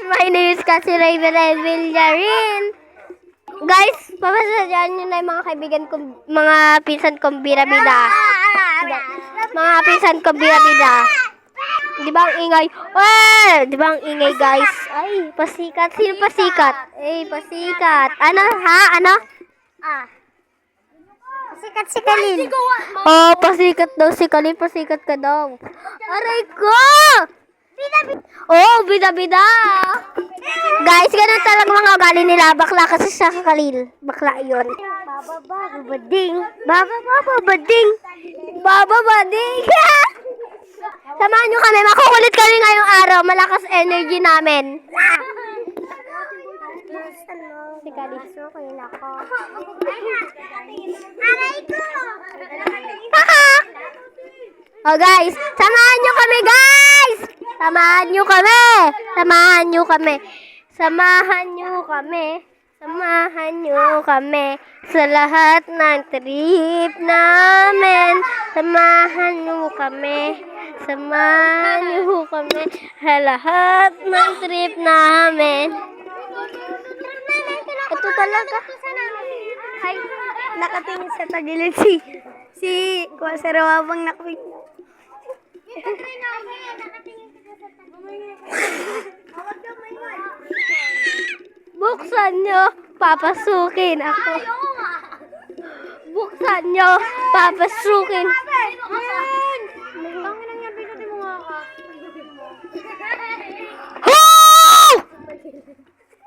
My name is Cassie Raven Villarin. Guys, papasadyan nyo na yung mga kaibigan ko, mga pinsan kong bida-bida. Mga pinsan kong bida-bida. Di ba ang ingay? Di ba ang ingay, guys? Ay, pasikat. Sino pasikat? Pasikat. Ano, ha? Ano? Pasikat si Kalin. Oh, pasikat daw si Kalin. Pasikat ka daw. Aray ko! Bida-bida. Guys, ganun talagang mga ugali nila. Bakla kasi sa Kalil. Bakla yun. Babababading. Babababading. Bababading. Samahan nyo kami. Makukulit kami ngayong araw. Malakas energy namin. Si Kalil. Sukin ako. Aray ko! Oh guys, samahan nyo kami guys! Samahan nyo kami! Samahan nyo kami! Samahan nyo kami! Samahan nyo kami sa lahat ng trip namin. Samahan nyo kami. Samahan nyo kami sa lahat ng trip namin. Ito talaga. Ay, nakatingin sa tagilid si Kwasero habang nakapit. Buksan nyo, papasukin ako. Buksan nyo, papasukin.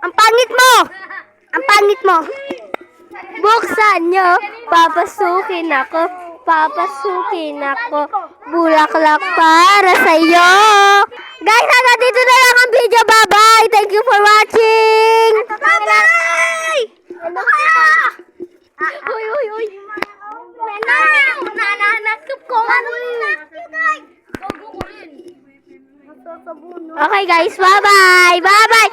Ang pangit mo! Ang pangit mo! Buksan nyo, papasukin ako. Papasukin ako. Bulaklak para sa'yo. Guys, hanggang dito na lang ang video. Bye-bye. Thank you for watching. Bye-bye! Uy. Nananakip ko. Okay guys, bye-bye. Bye-bye.